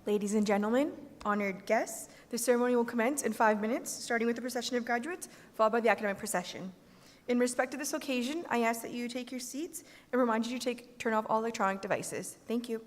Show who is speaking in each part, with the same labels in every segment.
Speaker 1: Ladies and gentlemen, honored guests, the ceremony will commence in 5 minutes, starting with the procession of graduates, followed by the academic procession. In respect to this occasion, I ask that you take your seats and remind you to turn off all electronic devices. Thank you.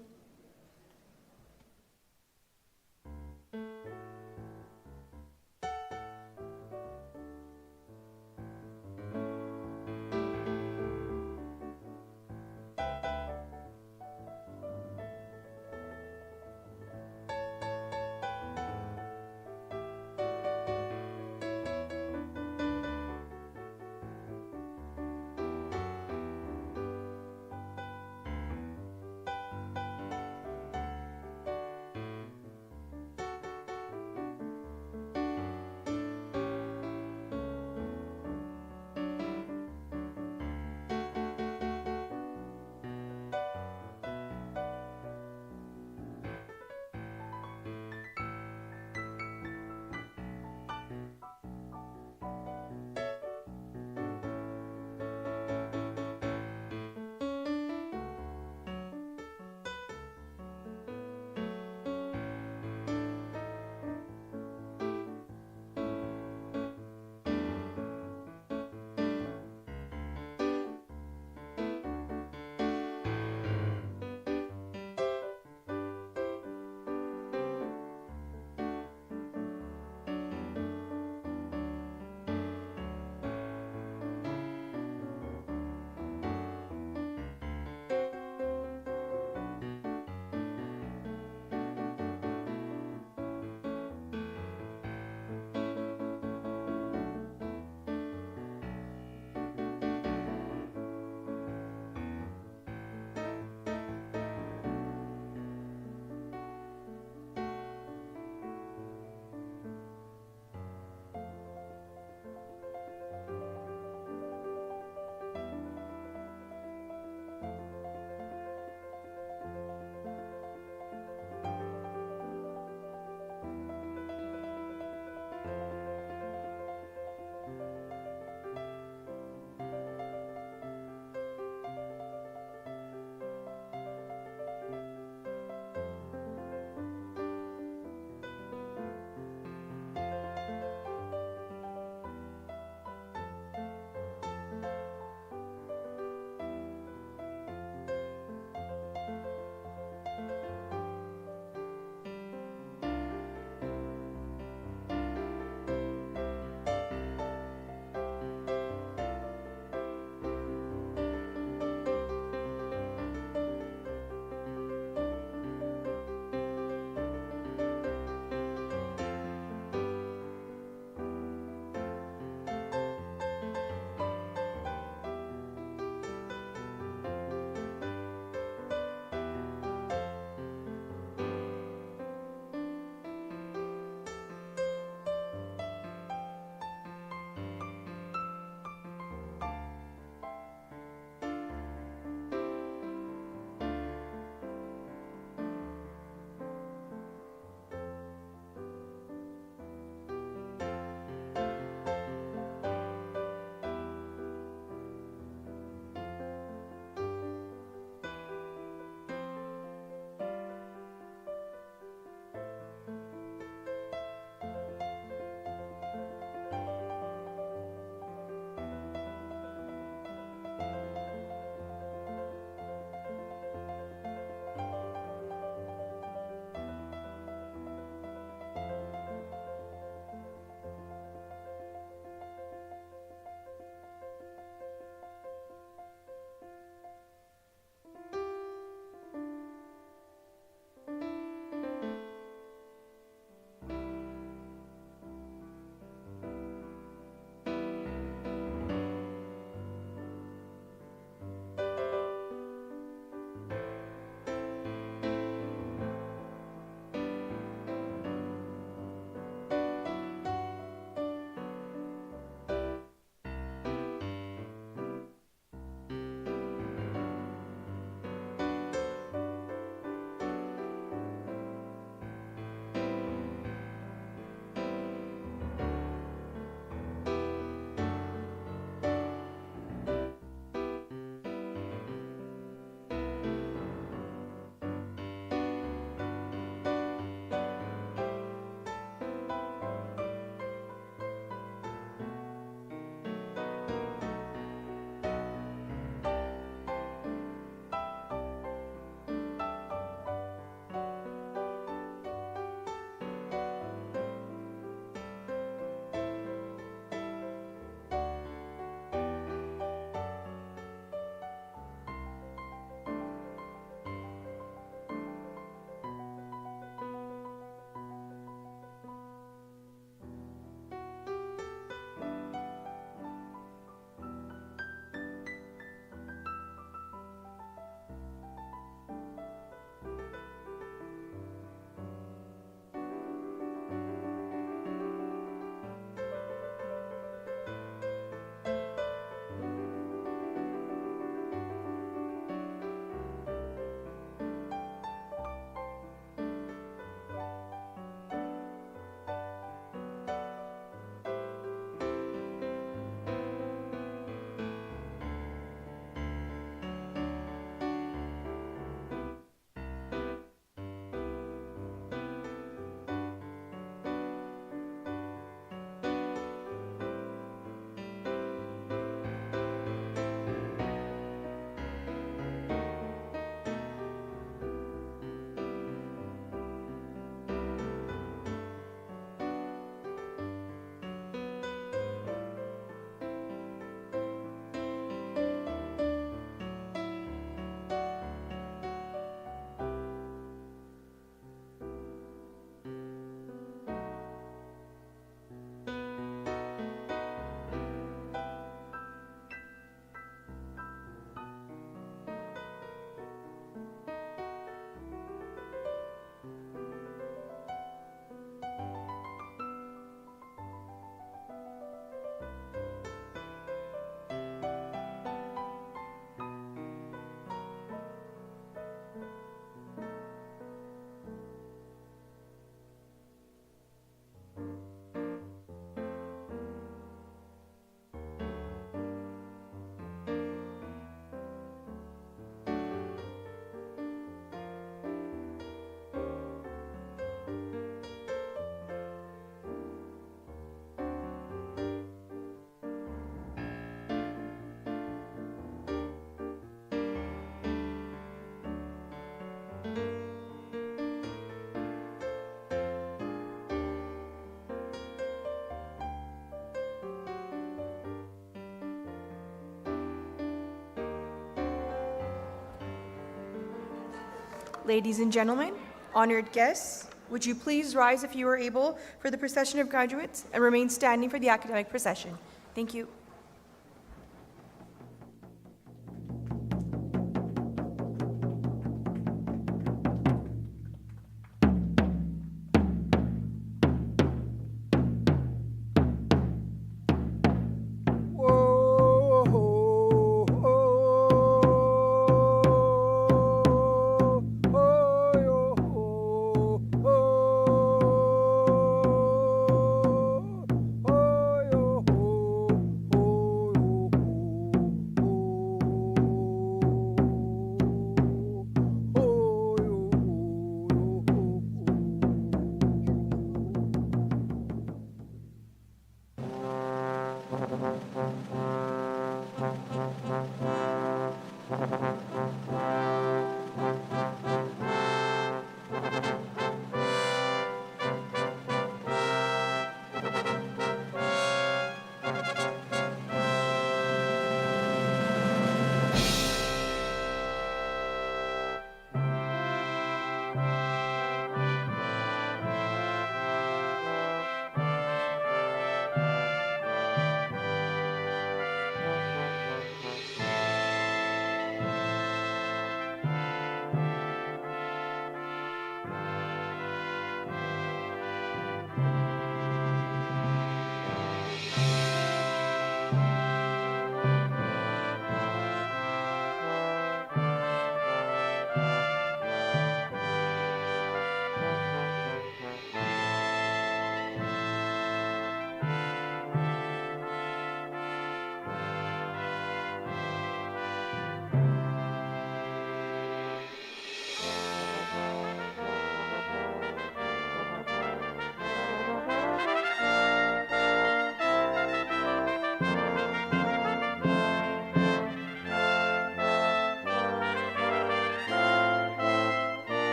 Speaker 1: Ladies and gentlemen, honored guests, would you please rise if you are able for the procession of graduates and remain standing for the academic procession. Thank you.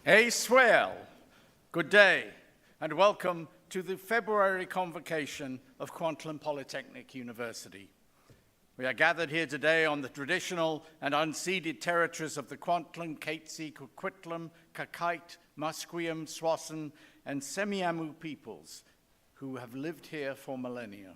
Speaker 2: Hey, swell. Good day, and welcome to the February Convocation of Kwantlen Polytechnic University. We are gathered here today on the traditional and unceded territories of the Kwantlen, Katsi, Coquitlam, Kakite, Musqueam, Swassen, and Semiahmoo peoples who have lived here for millennia.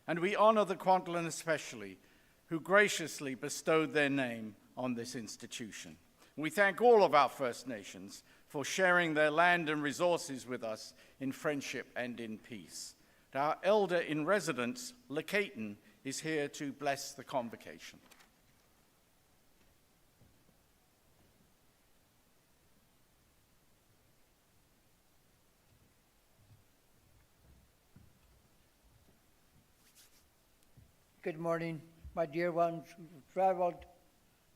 Speaker 2: And we honor the Kwantlen especially, who graciously bestowed their name on this institution. We thank all of our First Nations for sharing their land and resources with us in friendship and in peace. Our elder in residence, Lekaitan, is here to bless the convocation.
Speaker 3: Good morning, my dear ones who have traveled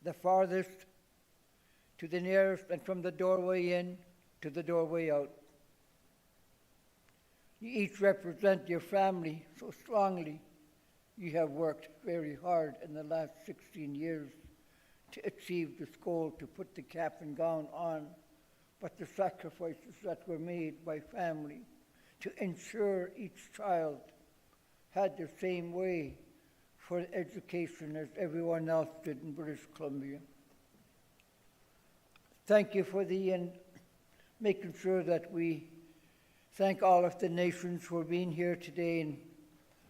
Speaker 3: the farthest to the nearest, and from the doorway in to the doorway out. You each represent your family so strongly. You have worked very hard in the last 16 years to achieve this goal, to put the cap and gown on, but the sacrifices that were made by family to ensure each child had the same way for education as everyone else did in British Columbia. Thank you for making sure that we thank all of the nations for being here today. And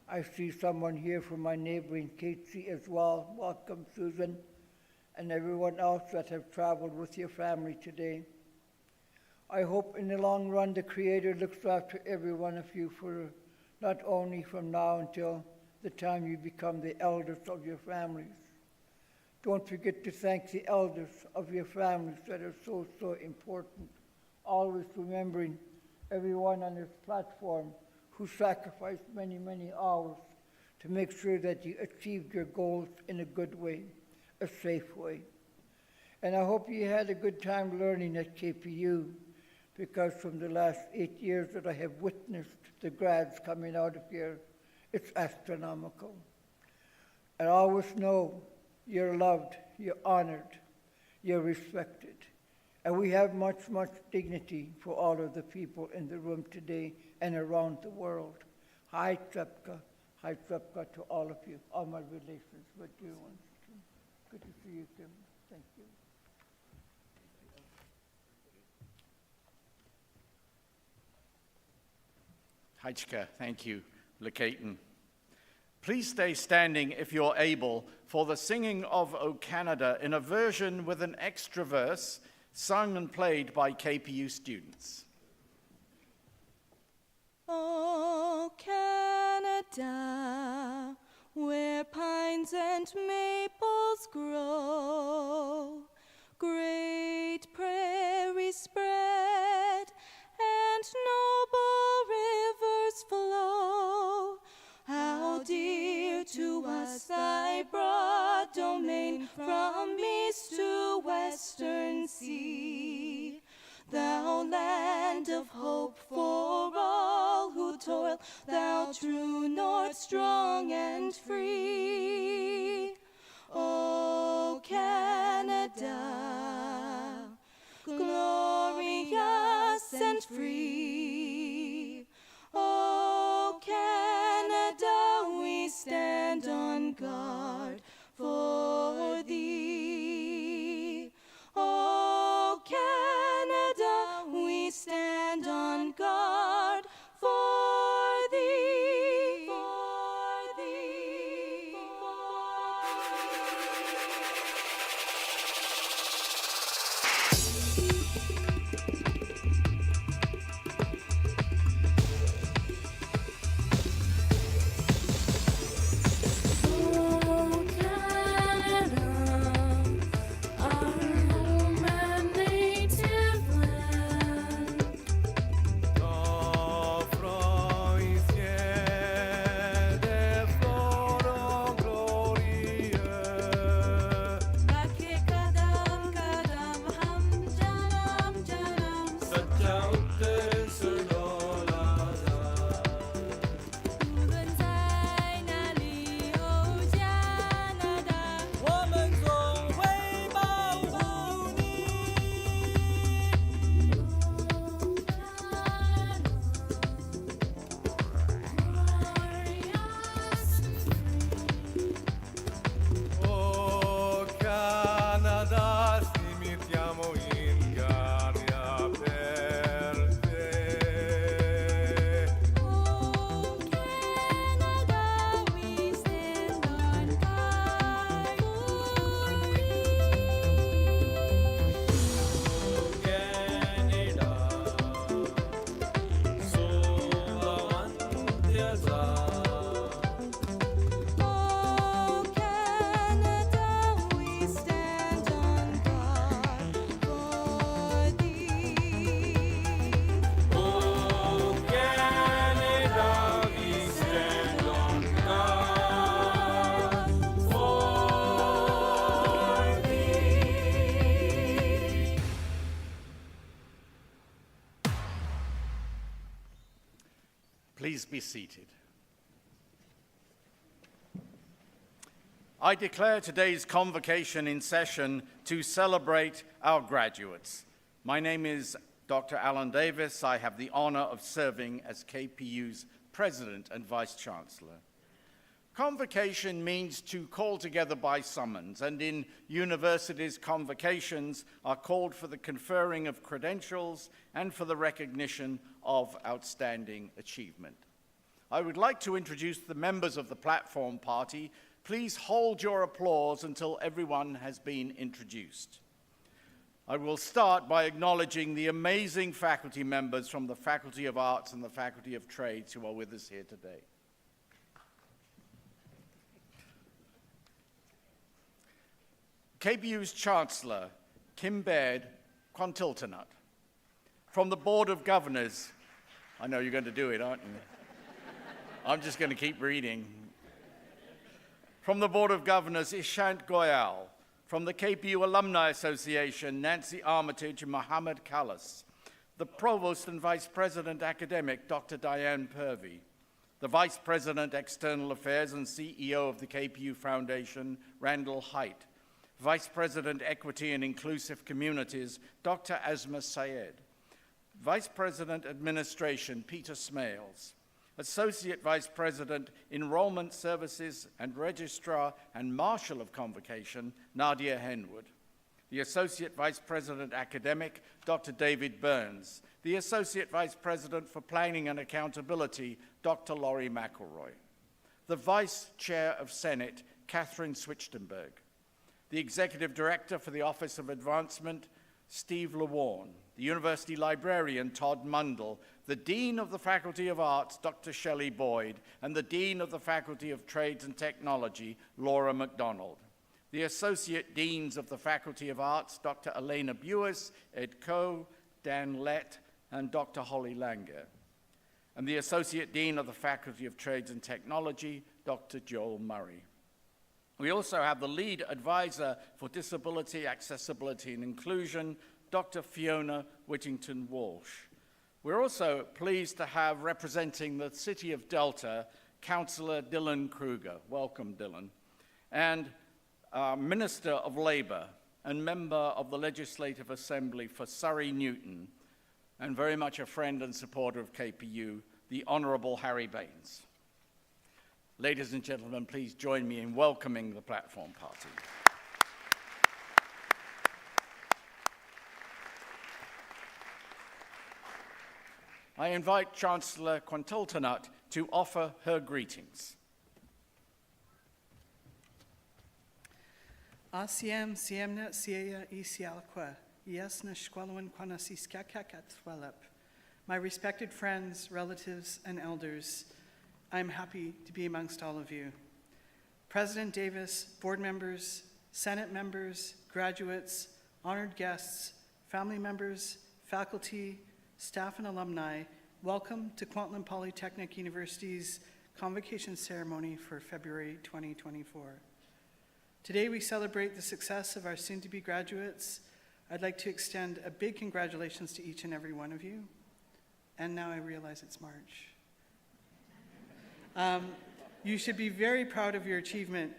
Speaker 3: I see someone here from my neighboring Katsi as well. Welcome, Susan, and everyone else that have traveled with your family today. I hope in the long run the Creator looks after every one of you for not only from now until the time you become the elders of your families. Don't forget to thank the elders of your families that are so, so important. Always remembering everyone on this platform who sacrificed many, many hours to make sure that you achieved your goals in a good way, a safe way. And I hope you had a good time learning at KPU, because from the last 8 years that I have witnessed the grads coming out of here, it's astronomical. And always know you're loved, you're honored, you're respected. And we have much, much dignity for all of the people in the room today and around the world. Hi, Trepka to all of you, all my relations, my dear ones. Good to see you, Kim. Thank you.
Speaker 2: Hajka, thank you, Lekaitan. Please stay standing if you're able for the singing of O Canada in a version with an extra verse sung and played by KPU students.
Speaker 4: O Canada, where pines and maples grow, great prairies spread and noble rivers flow, how dear to us thy broad domain from east to western sea, thou land of hope for all who toil, thou true north strong and free. O Canada, glorious and free. O Canada, we stand on guard for thee. O Canada, we stand on guard for thee. For thee. For thee.
Speaker 2: Please be seated. I declare today's convocation in session to celebrate our graduates. My name is Dr. Alan Davis. I have the honor of serving as KPU's President and Vice Chancellor. Convocation means to call together by summons, and in universities, convocations are called for the conferring of credentials and for the recognition of outstanding achievement. I would like to introduce the members of the platform party. Please hold your applause until everyone has been introduced. I will start by acknowledging the amazing faculty members from the Faculty of Arts and the Faculty of Trades who are with us here today. KPU's Chancellor, Kim Baird Quantiltonut. From the Board of Governors, I know you're going to do it, aren't you? I'm just going to keep reading. From the Board of Governors, Ishant Goyal. From the KPU Alumni Association, Nancy Armitage and Mohammed Callas. The Provost and Vice President Academic, Dr. Diane Purvey. The Vice President External Affairs and CEO of the KPU Foundation, Randall Haidt. Vice President Equity and Inclusive Communities, Dr. Asma Syed. Vice President Administration, Peter Smales. Associate Vice President, Enrollment Services and Registrar and Marshal of Convocation, Nadia Henwood. The Associate Vice President Academic, Dr. David Burns. The Associate Vice President for Planning and Accountability, Dr. Laurie McElroy. The Vice Chair of Senate, Catherine Swichtenberg. The Executive Director for the Office of Advancement, Steve Lewarne. The University Librarian, Todd Mundell. The Dean of the Faculty of Arts, Dr. Shelley Boyd. And the Dean of the Faculty of Trades and Technology, Laura McDonald. The Associate Deans of the Faculty of Arts, Dr. Elena Buis, Ed Coe, Dan Lett, and Dr. Holly Langer. And the Associate Dean of the Faculty of Trades and Technology, Dr. Joel Murray. We also have the Lead Advisor for Disability, Accessibility, and Inclusion, Dr. Fiona Whittington-Walsh. We're also pleased to have representing the City of Delta, Councillor Dylan Kruger. Welcome, Dylan. And Minister of Labour and member of the Legislative Assembly for Surrey Newton, and very much a friend and supporter of KPU, the Honourable Harry Baines. Ladies and gentlemen, please join me in welcoming the platform party. I invite Chancellor Quantiltonut to offer her greetings.
Speaker 5: Asiem siemna siea isialqua, yesna shqualwan quanas iskakakat swellup. My respected friends, relatives, and elders, I'm happy to be amongst all of you. President Davis, board members, Senate members, graduates, honored guests, family members, faculty, staff, and alumni, welcome to Kwantlen Polytechnic University's Convocation ceremony for February 2024. Today we celebrate the success of our soon-to-be graduates. I'd like to extend a big congratulations to each and every one of you. And now I realize it's March. You should be very proud of your achievement.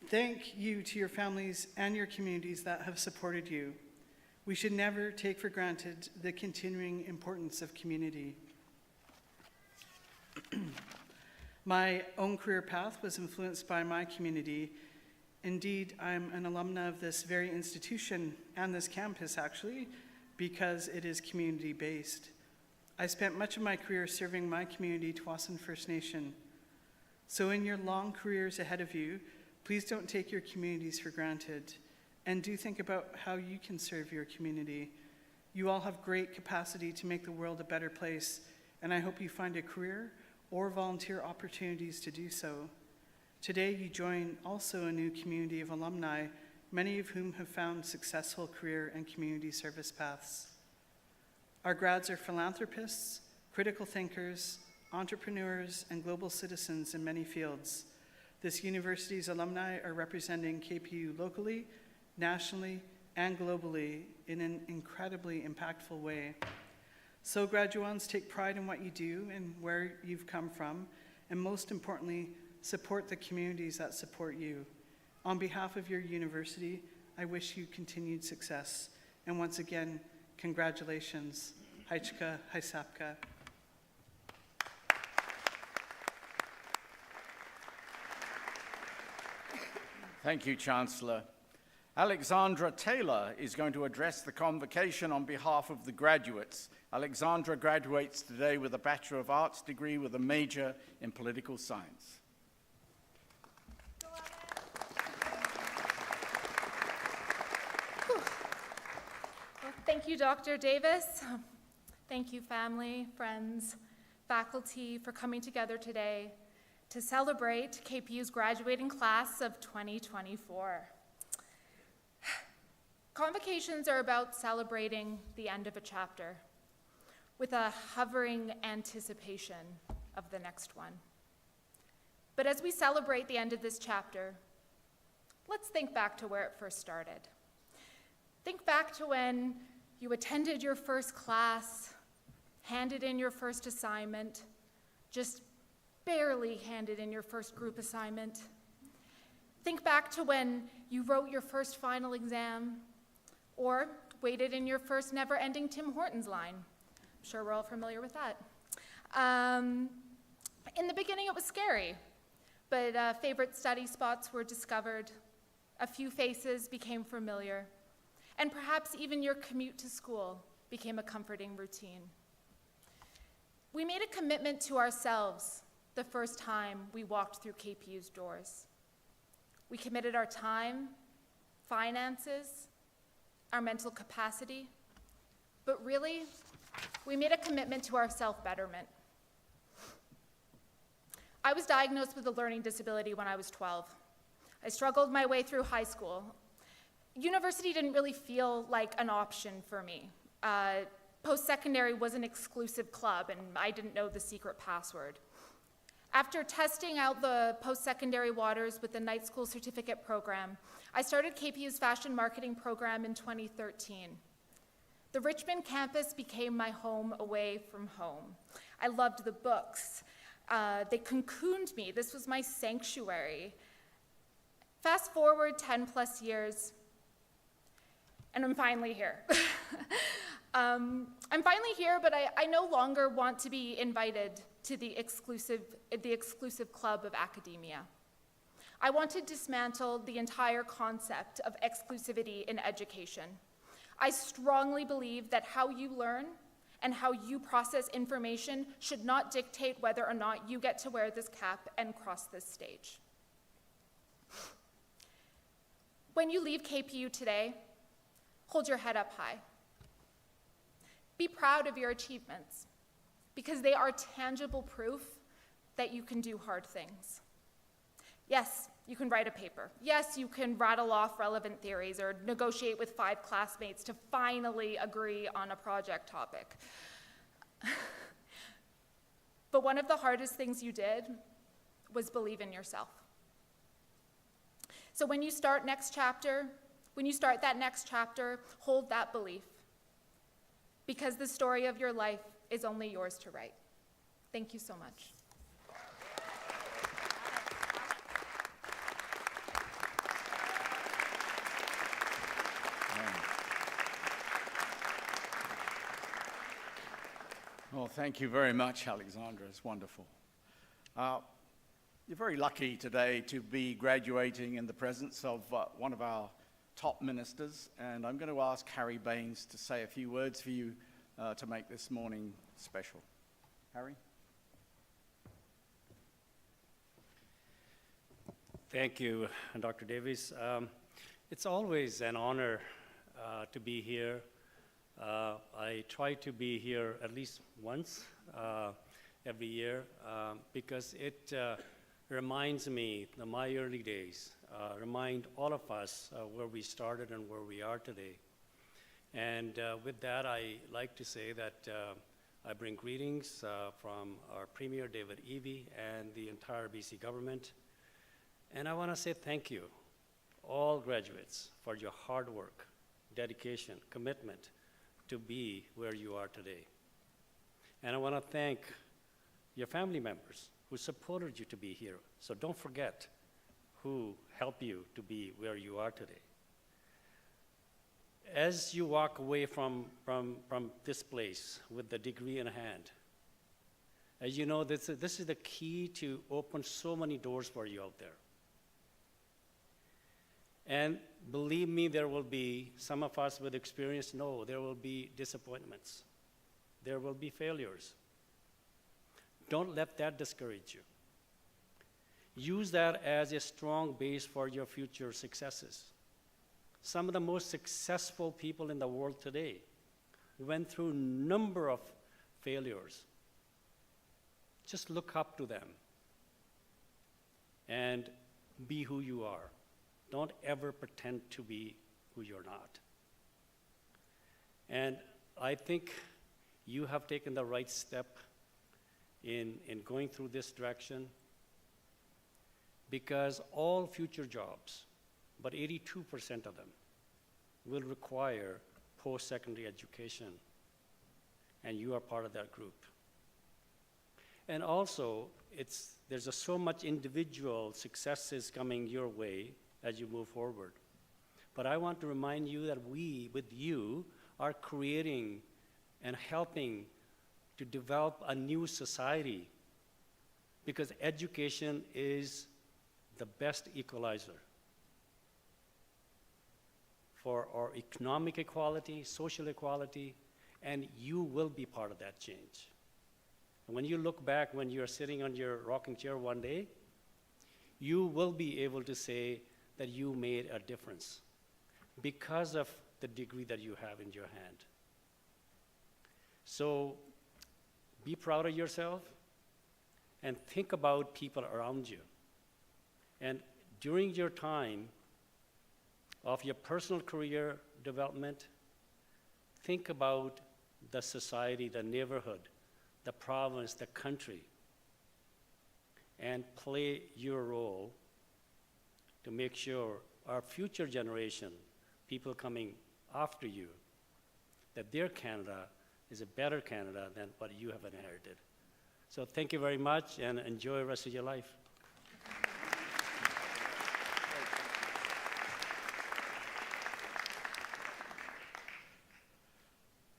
Speaker 5: Thank you to your families and your communities that have supported you. We should never take for granted the continuing importance of community. My own career path was influenced by my community. Indeed, I'm an alumna of this very institution and this campus, actually, because it is community-based. I spent much of my career serving my community, Tsawwassen First Nation. So in your long careers ahead of you, please don't take your communities for granted, and do think about how you can serve your community. You all have great capacity to make the world a better place, and I hope you find a career or volunteer opportunities to do so. Today, you join also a new community of alumni, many of whom have found successful career and community service paths. Our grads are philanthropists, critical thinkers, entrepreneurs, and global citizens in many fields. This university's alumni are representing KPU locally, nationally, and globally in an incredibly impactful way. So graduands, take pride in what you do and where you've come from, and most importantly, support the communities that support you. On behalf of your university, I wish you continued success. And once again, congratulations. Haichka, Haisapka.
Speaker 2: Thank you, Chancellor. Alexandra Taylor is going to address the convocation on behalf of the graduates. Alexandra graduates today with a Bachelor of Arts degree with a major in political science.
Speaker 6: Well, thank you, Dr. Davis. Thank you, family, friends, faculty, for coming together today to celebrate KPU's graduating class of 2024. Convocations are about celebrating the end of a chapter with a hovering anticipation of the next one. But as we celebrate the end of this chapter, let's think back to where it first started. Think back to when you attended your first class, handed in your first assignment, just barely handed in your first group assignment. Think back to when you wrote your first final exam, or waited in your first never-ending Tim Hortons line. I'm sure we're all familiar with that. In the beginning, it was scary, but favorite study spots were discovered, a few faces became familiar, and perhaps even your commute to school became a comforting routine. We made a commitment to ourselves the first time we walked through KPU's doors. We committed our time, finances, our mental capacity, but really, we made a commitment to our self-betterment. I was diagnosed with a learning disability when I was 12. I struggled my way through high school. University didn't really feel like an option for me. Post-secondary was an exclusive club, and I didn't know the secret password. After testing out the post-secondary waters with the night school certificate program, I started KPU's fashion marketing program in 2013. The Richmond campus became my home away from home. I loved the books. They cocooned me. This was my sanctuary. Fast forward 10 plus years, and I'm finally here. I'm finally here, but I no longer want to be invited to the exclusive club of academia. I want to dismantle the entire concept of exclusivity in education. I strongly believe that how you learn and how you process information should not dictate whether or not you get to wear this cap and cross this stage. When you leave KPU today, hold your head up high. Be proud of your achievements, because they are tangible proof that you can do hard things. Yes, you can write a paper. Yes, you can rattle off relevant theories or negotiate with 5 classmates to finally agree on a project topic. But one of the hardest things you did was believe in yourself. So when you start that next chapter, hold that belief, because the story of your life is only yours to write. Thank you so much.
Speaker 2: Well, thank you very much, Alexandra. It's wonderful. You're very lucky today to be graduating in the presence of one of our top ministers, and I'm going to ask Harry Baines to say a few words for you to make this morning special. Harry?
Speaker 7: Thank you, Dr. Davies. It's always an honor to be here. I try to be here at least once every year because it reminds me of my early days, remind all of us where we started and where we are today. And with that, I like to say that I bring greetings from our Premier, David Eby, and the entire BC government. And I want to say thank you, all graduates, for your hard work, dedication, commitment to be where you are today. And I want to thank your family members who supported you to be here. So don't forget who helped you to be where you are today. As you walk away from this place with the degree in hand, as you know, this is the key to open so many doors for you out there. And believe me, there will be, some of us with experience know, there will be disappointments. There will be failures. Don't let that discourage you. Use that as a strong base for your future successes. Some of the most successful people in the world today went through a number of failures. Just look up to them and be who you are. Don't ever pretend to be who you're not. And I think you have taken the right step in going through this direction, because all future jobs, but 82% of them, will require post-secondary education, and you are part of that group. And also, there's so much individual successes coming your way as you move forward. But I want to remind you that we, with you, are creating and helping to develop a new society, because education is the best equalizer for our economic equality, social equality, and you will be part of that change. And when you look back, when you're sitting on your rocking chair one day, you will be able to say that you made a difference because of the degree that you have in your hand. So be proud of yourself and think about people around you. And during your time of your personal career development, think about the society, the neighborhood, the province, the country, and play your role to make sure our future generation, people coming after you, that their Canada is a better Canada than what you have inherited. So thank you very much, and enjoy the rest of your life.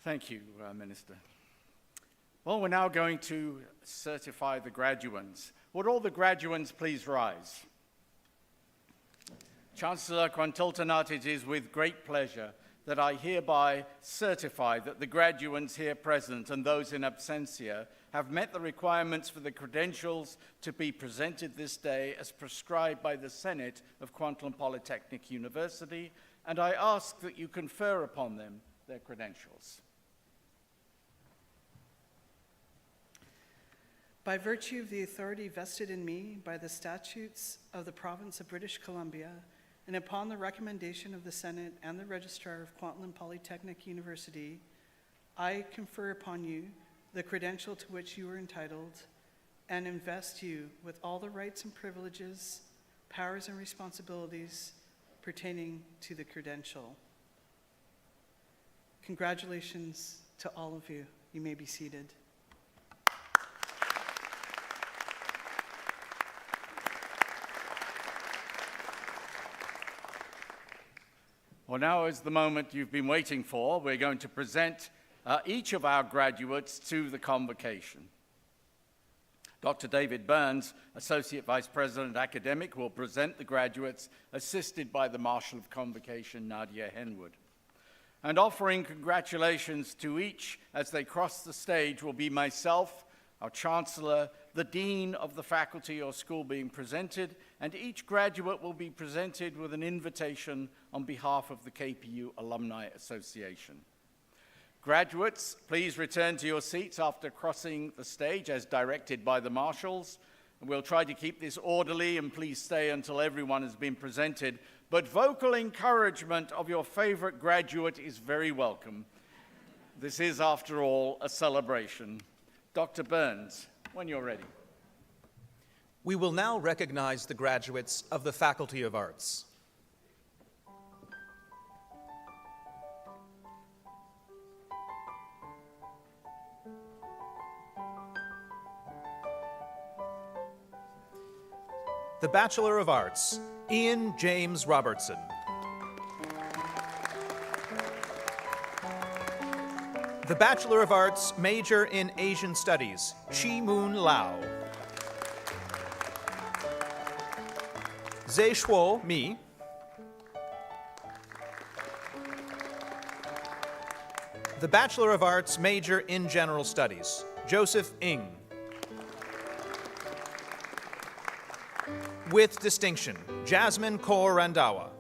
Speaker 2: Thank you, Minister. Well, we're now going to certify the graduands. Would all the graduands please rise? Chancellor Quantiltonut, it is with great pleasure that I hereby certify that the graduands here present and those in absentia have met the requirements for the credentials to be presented this day as prescribed by the Senate of Kwantlen Polytechnic University, and I ask that you confer upon them their credentials.
Speaker 5: By virtue of the authority vested in me by the statutes of the Province of British Columbia, and upon the recommendation of the Senate and the Registrar of Kwantlen Polytechnic University, I confer upon you the credential to which you are entitled, and invest you with all the rights and privileges, powers and responsibilities pertaining to the credential. Congratulations to all of you. You may be seated.
Speaker 2: Well, now is the moment you've been waiting for. We're going to present each of our graduates to the convocation. Dr. David Burns, Associate Vice President Academic, will present the graduates, assisted by the Marshal of Convocation, Nadia Henwood. And offering congratulations to each as they cross the stage will be myself, our Chancellor, the Dean of the faculty or school being presented, and each graduate will be presented with an invitation on behalf of the KPU Alumni Association. Graduates, please return to your seats after crossing the stage as directed by the marshals. We'll try to keep this orderly, and please stay until everyone has been presented. But vocal encouragement of your favorite graduate is very welcome. This is, after all, a celebration. Dr. Burns, when you're ready.
Speaker 8: We will now recognize the graduates of the Faculty of Arts. The Bachelor of Arts, Ian James Robertson. The Bachelor of Arts, major in Asian Studies, Chi Moon Lau. Zhe Shuo Mi. The Bachelor of Arts, major in General Studies, Joseph Ng. With distinction, Jasmine Kaur Randhawa.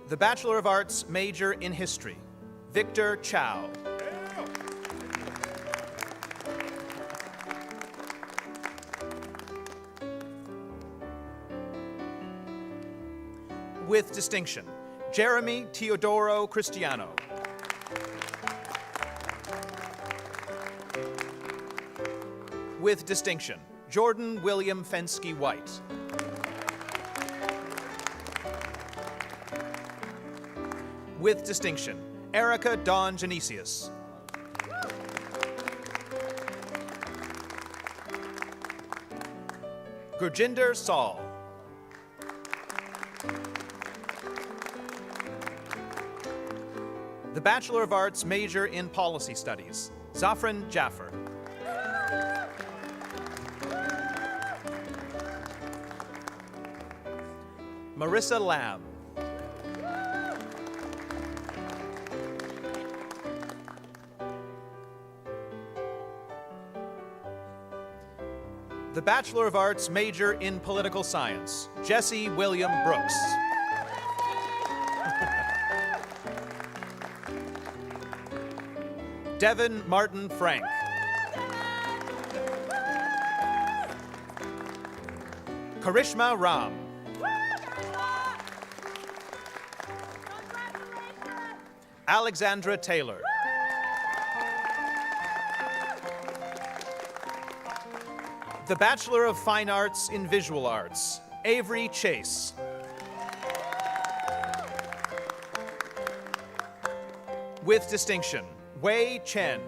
Speaker 8: The Bachelor of Arts, major in History, Victor Chow. With distinction, Jeremy Teodoro Cristiano. With distinction, Jordan William Fensky White. With distinction, Erica Dawn Genesius. Gurjinder Saul. The Bachelor of Arts, major in Policy Studies, Zafran Jaffer. Marissa Lamb. The Bachelor of Arts, major in Political Science, Jesse William Brooks. Devin Martin Frank. Karishma Ram. Alexandra Taylor. The Bachelor of Fine Arts in Visual Arts, Avery Chase. With distinction, Wei Chen.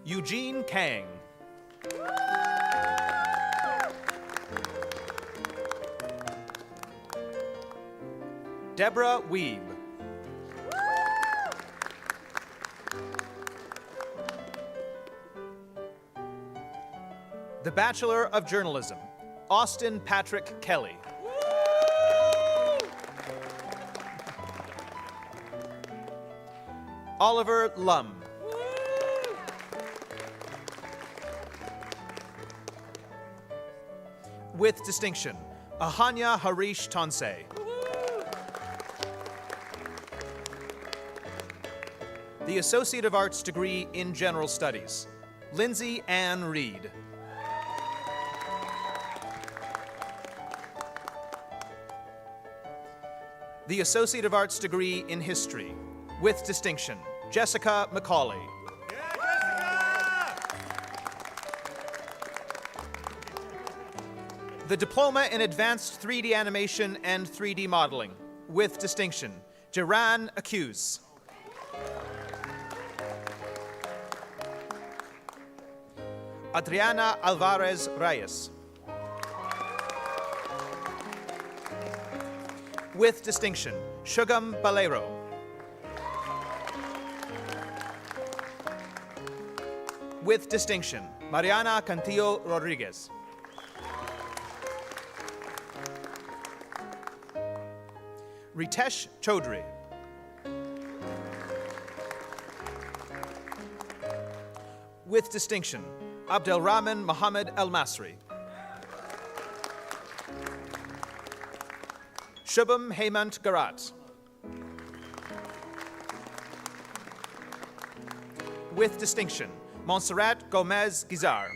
Speaker 8: Eugene Kang. Deborah Weeb. The Bachelor of Journalism, Austin Patrick Kelly. Oliver Lum. With distinction, Ahanya Harish Tanseh. The Associate of Arts degree in General Studies, Lindsay Ann Reed. The Associate of Arts degree in History, with distinction, Jessica McCauley. The Diploma in Advanced 3D Animation and 3D Modeling, with distinction, Jiran Accuse. Adriana Alvarez Reyes. With distinction, Shugam Balero. With distinction, Mariana Cantillo Rodriguez. Ritesh Chaudhry. With distinction, Abdelrahman Mohammed El Masri. Shubham Hemant Garat. With distinction, Montserrat Gomez Guizar.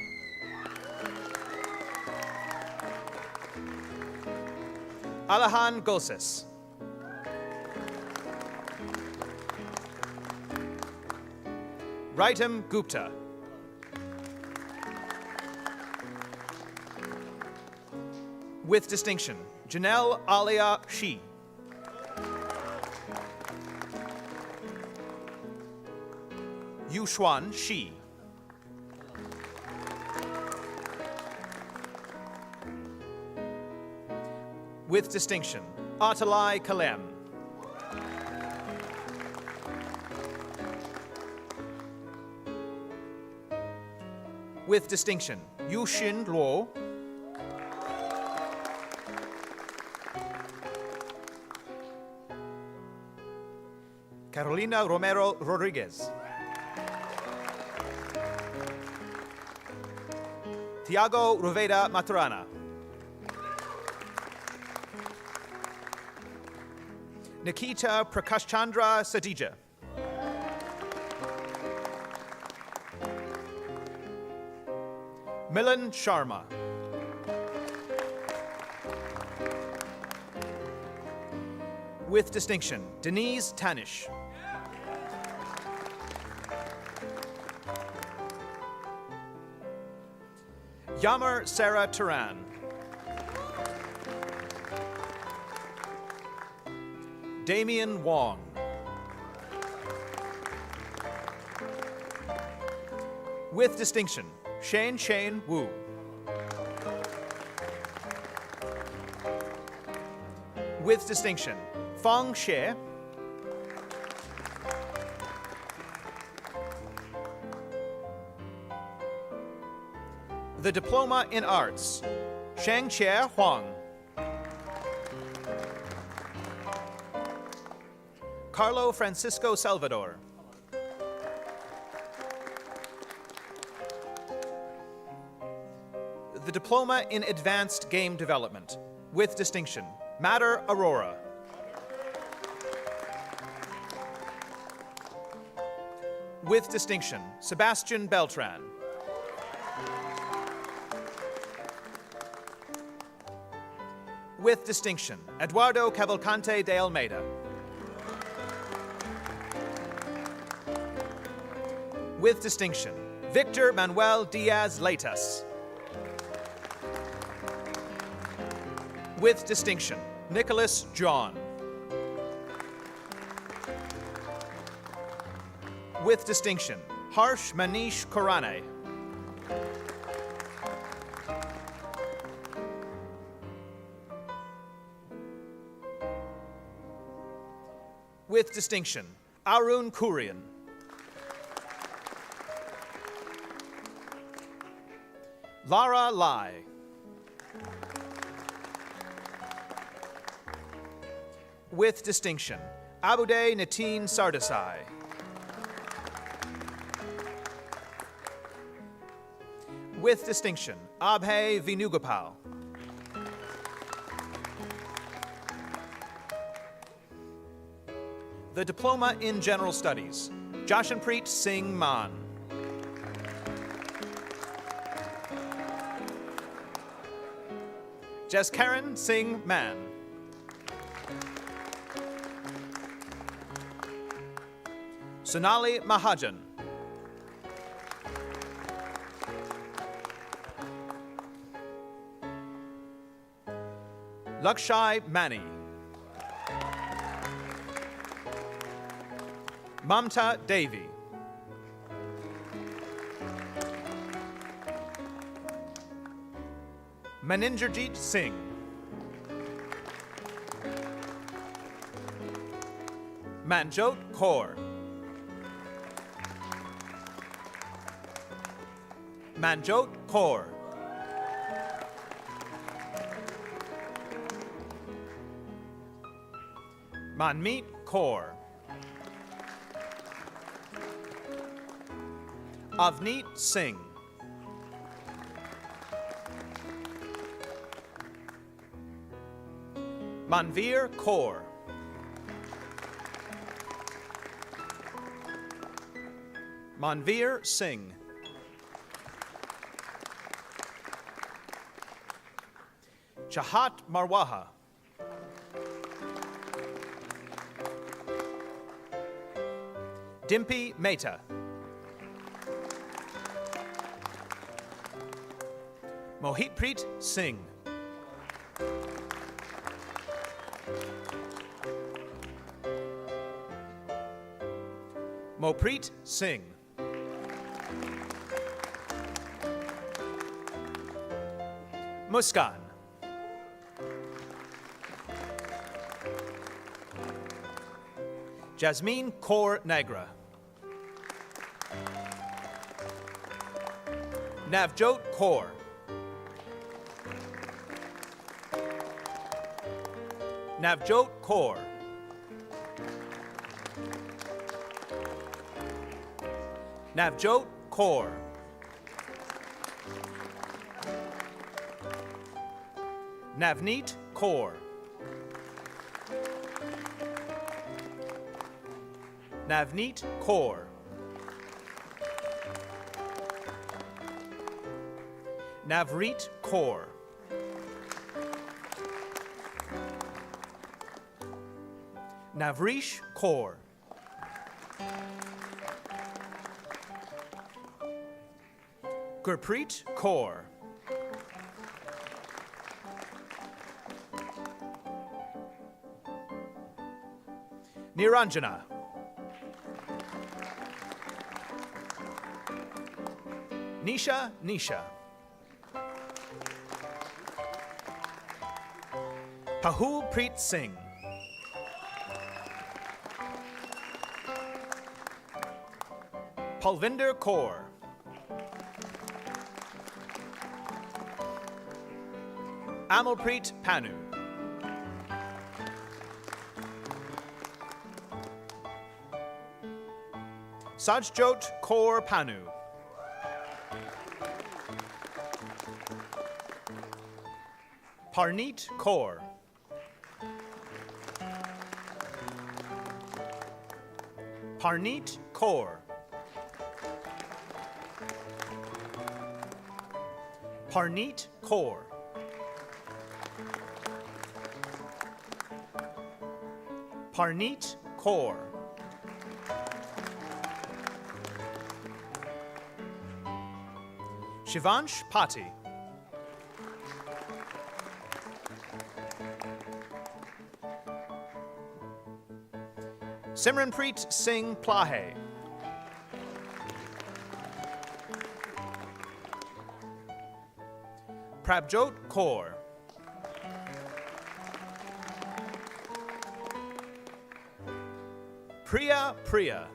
Speaker 8: Alahan Goses. Rightam Gupta. With distinction, Janelle Alia Shi. Yushuan Shi. With distinction, Atalai Kalem. With distinction, Yushin Luo. Carolina Romero Rodriguez. Tiago Ruveda Maturana. Nikita Prakashchandra Sadija. Milan Sharma. With distinction, Denise Tanish. Yamar Sarah Turan. Damian Wong. With distinction, Shane Wu. With distinction, Feng Xie. The Diploma in Arts, Shangqie Huang. Carlo Francisco Salvador. The Diploma in Advanced Game Development, with distinction, Matter Aurora. With distinction, Sebastian Beltran. With distinction, Eduardo Cavalcante de Almeida. With distinction, Victor Manuel Diaz Leitas. With distinction, Nicholas John. With distinction, Harsh Manish Korane. With distinction, Arun Kurian. Lara Lai. With distinction, Abude Nateen Sardasai. With distinction, Abhay Venugopal. The Diploma in General Studies, Jashanpreet Singh Man. Jaskaran Singh Man. Sonali Mahajan. Lakshai Mani. Mamta Devi. Maninderjeet Singh. Manjot Kaur. Manjot Kaur. Manmeet Kaur. Avneet Singh. Manveer Kaur. Manveer Singh. Chahat Marwaha. Dimpy Mehta. Mohitpreet Singh. Mopreet Singh. Muskan. Jasmine Kaur Nagra. Navjot Kaur. Navjot Kaur. Navjot Kaur. Navneet Kaur. Navneet Kaur. Navreet Kaur. Navreesh Kaur. Gurpreet Kaur. Niranjana. Nisha. Pahul Preet Singh. Palvinder Kaur. Amalpreet Panu. Sajjot Kaur Panu. Parneet Kaur. Parneet Kaur. Parneet Kaur. Parneet Kaur. Shivansh Pati. Simranpreet Singh Plahe. Prabjot Kaur. Priya.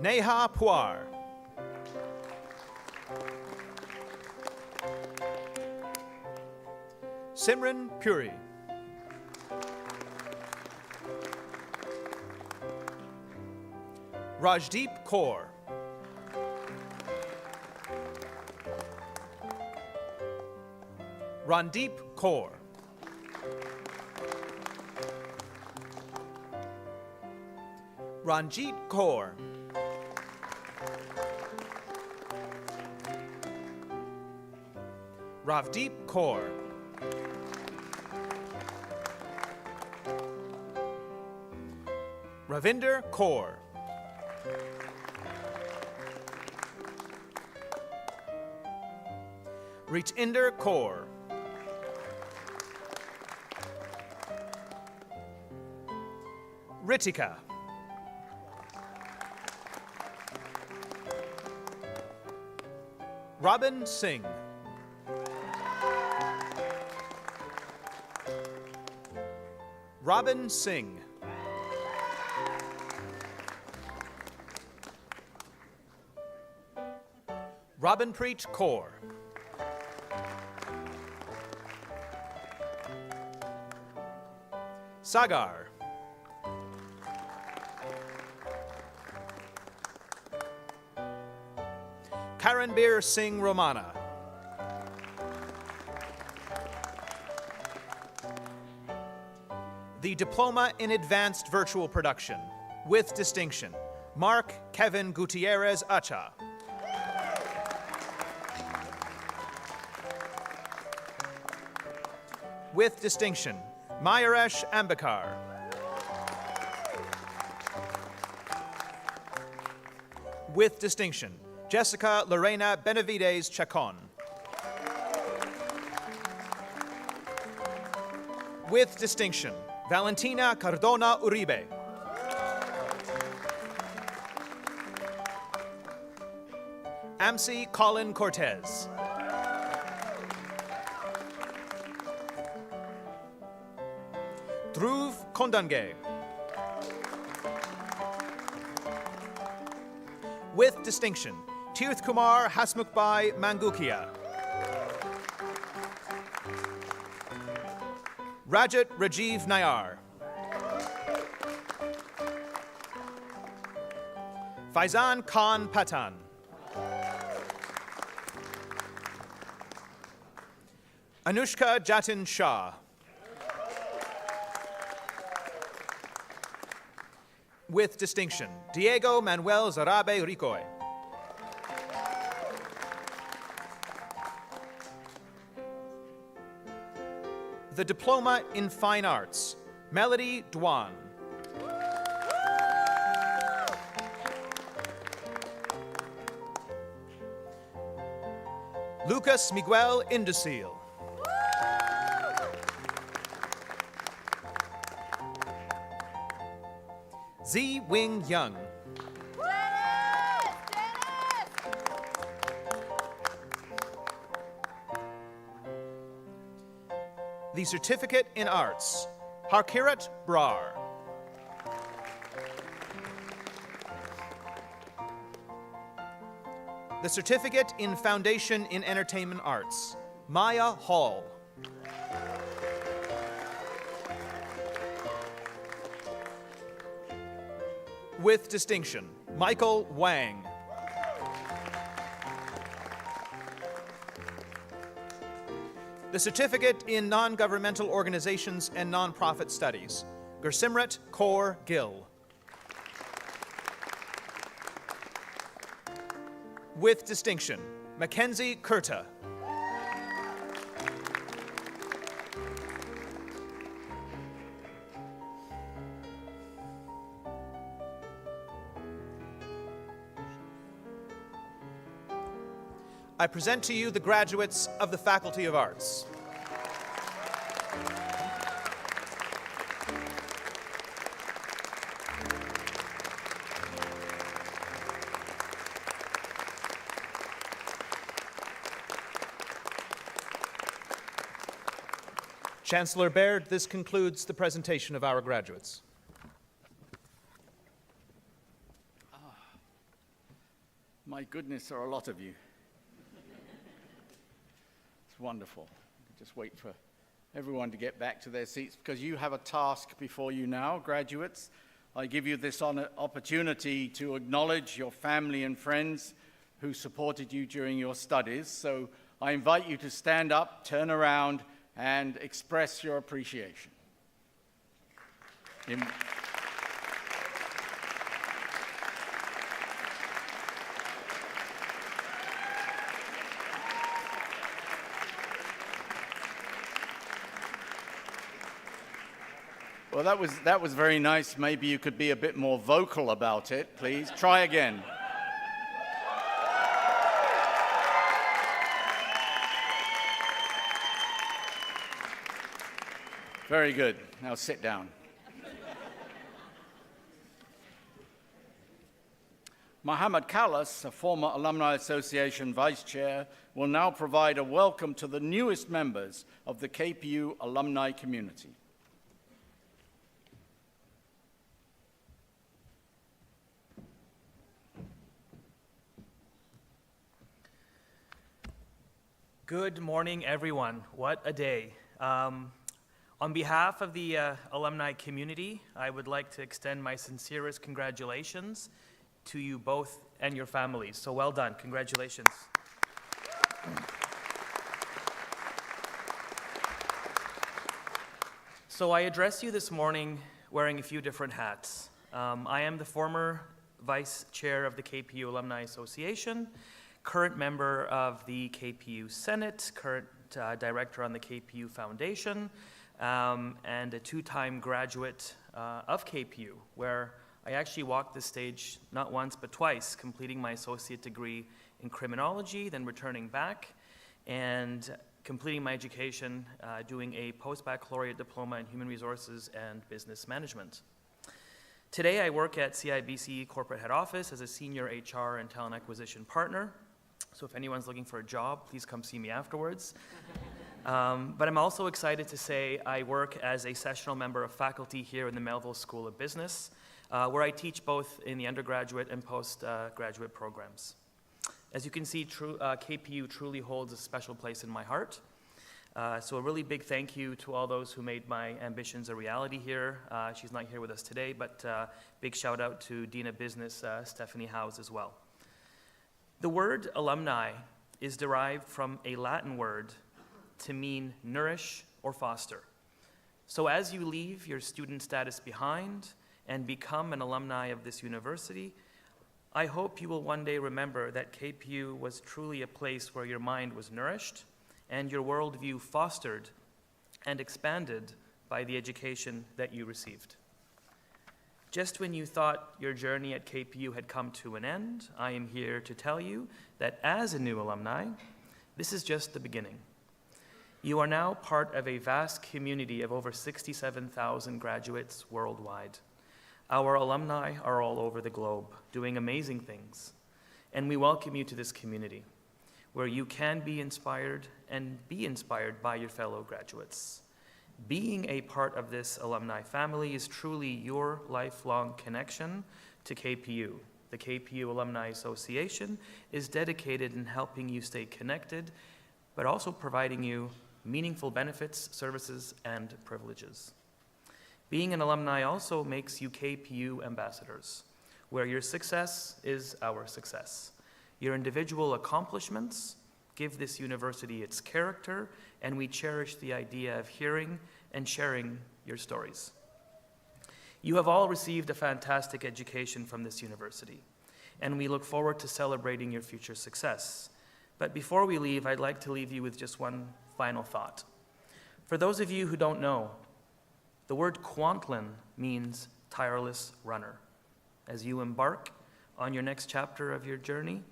Speaker 8: Neha Puar. Simran Puri. Rajdeep Kaur. Randeep Kaur. Ranjit Kaur. Ravdeep Kaur. Ravinder Kaur. Ritinder Kaur. Ritika. Robin Singh. Robin Singh. Robinpreet Kaur. Sagar. Karanbir Singh Romana. The Diploma in Advanced Virtual Production, with distinction, Mark Kevin Gutierrez Acha. With distinction, Mayaresh Ambikar. With distinction, Jessica Lorena Benavides Chacon. With distinction, Valentina Cardona Uribe. Amsi Colin Cortez. Dhruv Kondange. With distinction, Tirth Kumar Hasmukbai Mangukia. Rajat Rajiv Nayar. Faizan Khan Patan. Anushka Jatin Shah. With distinction, Diego Manuel Zarabe Ricoy. The Diploma in Fine Arts, Melody Dwan. Lucas Miguel Indesil. Z Wing Young. The Certificate in Arts, Harkirat Brar. The Certificate in Foundation in Entertainment Arts, Maya Hall. With distinction, Michael Wang. The Certificate in Non-Governmental Organizations and Nonprofit Studies, Gursimrat Kaur Gill. With distinction, Mackenzie Kurta. I present to you the graduates of the Faculty of Arts. Chancellor Baird, this concludes the presentation of our graduates.
Speaker 2: My goodness, there are a lot of you. It's wonderful. Just wait for everyone to get back to their seats because you have a task before you now, graduates. I give you this opportunity to acknowledge your family and friends who supported you during your studies. So I invite you to stand up, turn around, and express your appreciation. Well, that was very nice. Maybe you could be a bit more vocal about it, please. Try again. Very good. Now sit down. Mohammed Callas, a former Alumni Association Vice Chair, will now provide a welcome to the newest members of the KPU alumni community.
Speaker 9: Good morning, everyone. What a day. On behalf of the alumni community, I would like to extend my sincerest congratulations to you both and your families. So well done. Congratulations. So I address you this morning wearing a few different hats. I am the former Vice Chair of the KPU Alumni Association, current member of the KPU Senate, current director on the KPU Foundation, and a two-time graduate of KPU, where I actually walked this stage not once but twice, completing my associate degree in criminology, then returning back, and completing my education doing a post-baccalaureate diploma in human resources and business management. Today I work at CIBC Corporate Head Office as a senior HR and talent acquisition partner. So if anyone's looking for a job, please come see me afterwards. But I'm also excited to say I work as a sessional member of faculty here in the Melville School of Business, where I teach both in the undergraduate and postgraduate programs. As you can see, KPU truly holds a special place in my heart. So a really big thank you to all those who made my ambitions a reality here. She's not here with us today, but big shout out to Dean of Business, Stephanie Howes, as well. The word alumni is derived from a Latin word to mean nourish or foster. So as you leave your student status behind and become an alumni of this university, I hope you will one day remember that KPU was truly a place where your mind was nourished and your worldview fostered and expanded by the education that you received. Just when you thought your journey at KPU had come to an end, I am here to tell you that as a new alumni, this is just the beginning. You are now part of a vast community of over 67,000 graduates worldwide. Our alumni are all over the globe, doing amazing things, and we welcome you to this community, where you can be inspired and be inspired by your fellow graduates. Being a part of this alumni family is truly your lifelong connection to KPU. The KPU Alumni Association is dedicated in helping you stay connected, but also providing you meaningful benefits, services, and privileges. Being an alumni also makes you KPU ambassadors, where your success is our success. Your individual accomplishments give this university its character, and we cherish the idea of hearing and sharing your stories. You have all received a fantastic education from this university, and we look forward to celebrating your future success. But before we leave, I'd like to leave you with just one final thought. For those of you who don't know, the word Kwantlen means tireless runner. As you embark on your next chapter of your journey,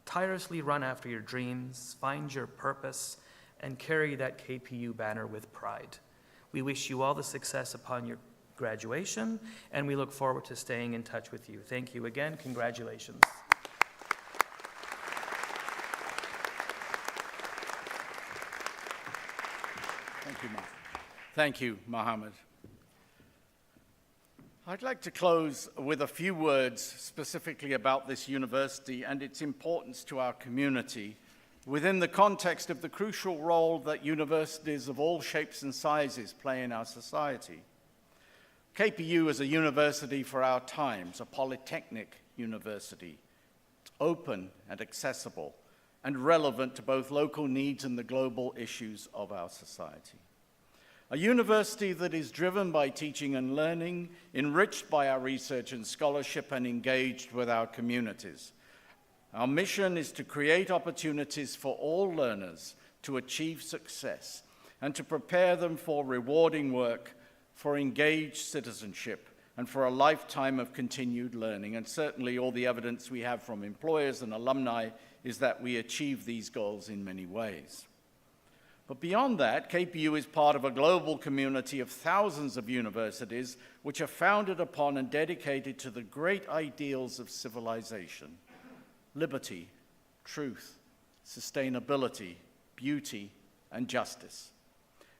Speaker 9: tirelessly run after your dreams, find your purpose, and carry that KPU banner with pride. We wish you all the success upon your graduation, and we look forward to staying in touch with you. Thank you again. Congratulations.
Speaker 2: Thank you, Mohammed. I'd like to close with a few words specifically about this university and its importance to our community within the context of the crucial role that universities of all shapes and sizes play in our society. KPU is a university for our times, a polytechnic university. It's open and accessible and relevant to both local needs and the global issues of our society. A university that is driven by teaching and learning, enriched by our research and scholarship, and engaged with our communities. Our mission is to create opportunities for all learners to achieve success and to prepare them for rewarding work, for engaged citizenship, and for a lifetime of continued learning. And certainly all the evidence we have from employers and alumni is that we achieve these goals in many ways. But beyond that, KPU is part of a global community of thousands of universities which are founded upon and dedicated to the great ideals of civilization: liberty, truth, sustainability, beauty, and justice.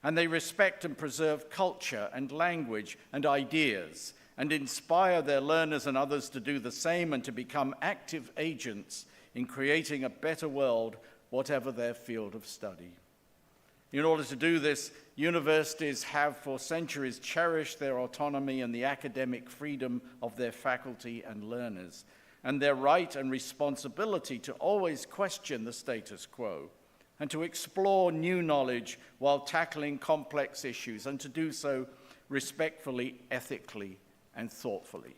Speaker 2: And they respect and preserve culture and language and ideas and inspire their learners and others to do the same and to become active agents in creating a better world, whatever their field of study. In order to do this, universities have for centuries cherished their autonomy and the academic freedom of their faculty and learners, and their right and responsibility to always question the status quo and to explore new knowledge while tackling complex issues, and to do so respectfully, ethically, and thoughtfully.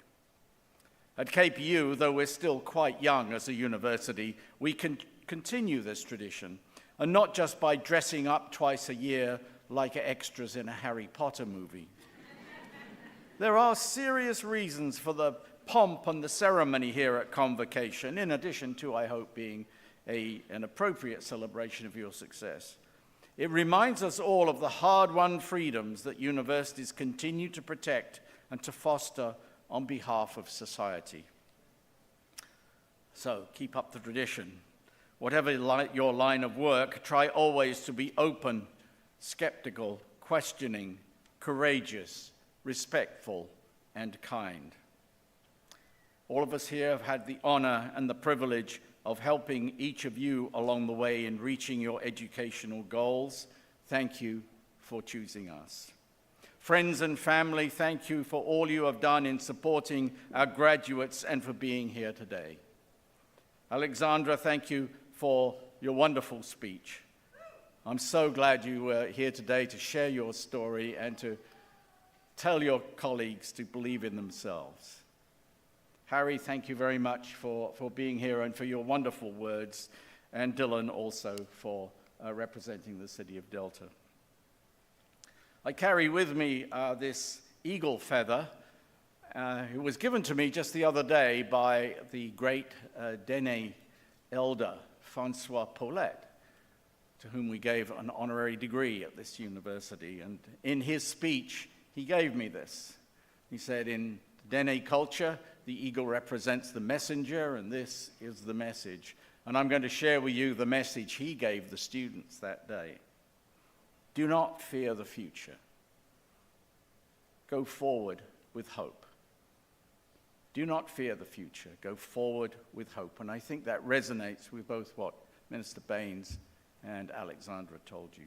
Speaker 2: At KPU, though we're still quite young as a university, we can continue this tradition, and not just by dressing up twice a year like extras in a Harry Potter movie. There are serious reasons for the pomp and the ceremony here at Convocation, in addition to, I hope, being an appropriate celebration of your success. It reminds us all of the hard-won freedoms that universities continue to protect and to foster on behalf of society. So keep up the tradition. Whatever your line of work, try always to be open, skeptical, questioning, courageous, respectful, and kind. All of us here have had the honor and the privilege of helping each of you along the way in reaching your educational goals. Thank you for choosing us. Friends and family, thank you for all you have done in supporting our graduates and for being here today. Alexandra, thank you for your wonderful speech. I'm so glad you were here today to share your story and to tell your colleagues to believe in themselves. Harry, thank you very much for being here and for your wonderful words, and Dylan also for representing the city of Delta. I carry with me this eagle feather. It was given to me just the other day by the great Dene elder, Francois Paulette, to whom we gave an honorary degree at this university. And in his speech, he gave me this. He said, in Dene culture, the eagle represents the messenger, and this is the message. And I'm going to share with you the message he gave the students that day. Do not fear the future. Go forward with hope. Do not fear the future. Go forward with hope. And I think that resonates with both what Minister Baines and Alexandra told you.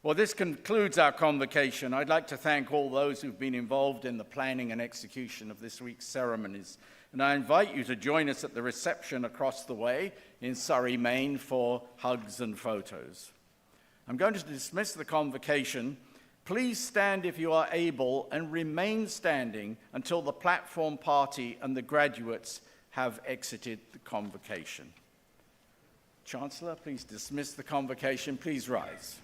Speaker 2: Well, this concludes our convocation. I'd like to thank all those who've been involved in the planning and execution of this week's ceremonies. And I invite you to join us at the reception across the way in Surrey, Maine, for hugs and photos. I'm going to dismiss the convocation. Please stand if you are able and remain standing until the platform party and the graduates have exited the convocation. Chancellor, please dismiss the convocation. Please rise.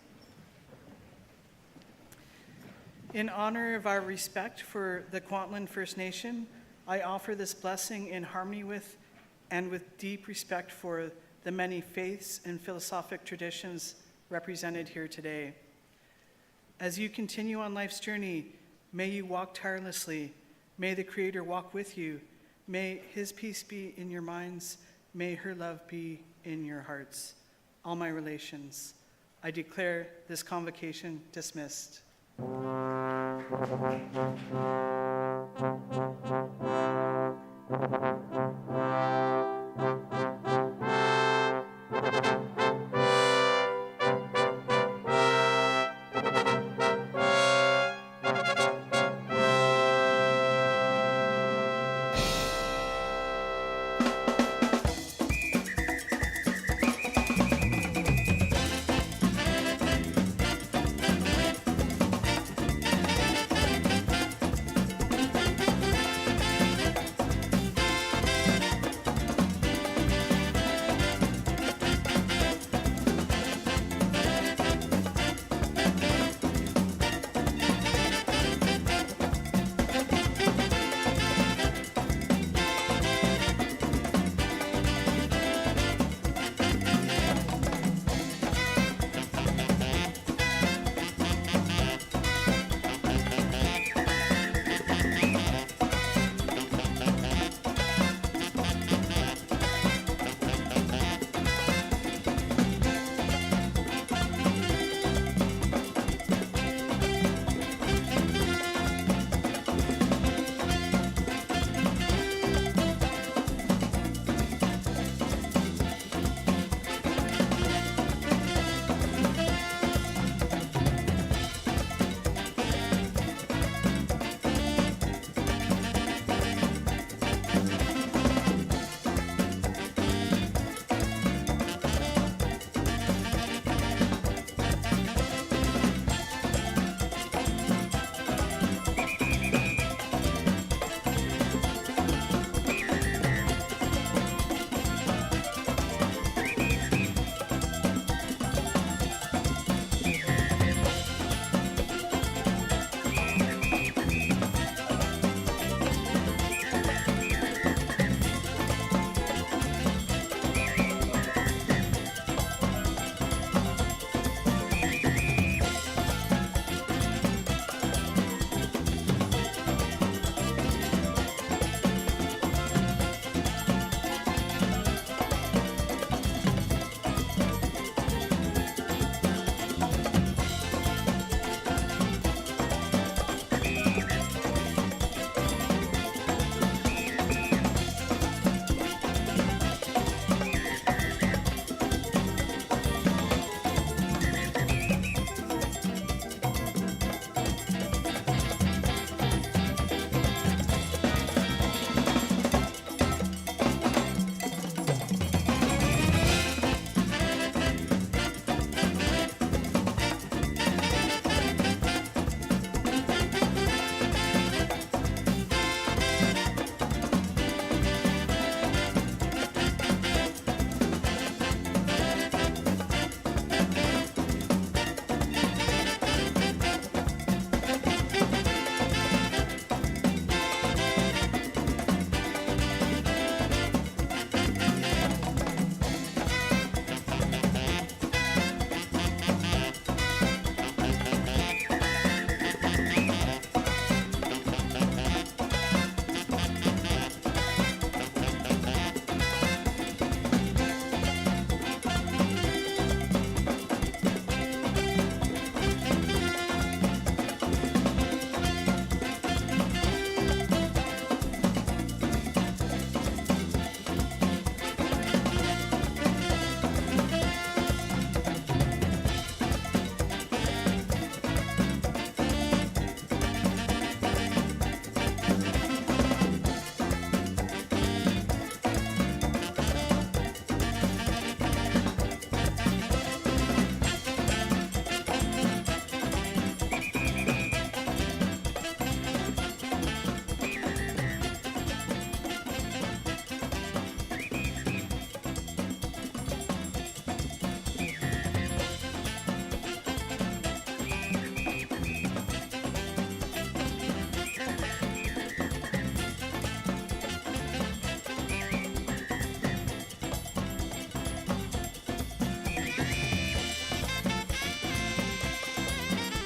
Speaker 5: In honor of our respect for the Kwantlen First Nation, I offer this blessing in harmony with and with deep respect for the many faiths and philosophic traditions represented here today. As you continue on life's journey, may you walk tirelessly. May the Creator walk with you. May His peace be in your minds. May her love be in your hearts. All my relations, I declare this convocation dismissed.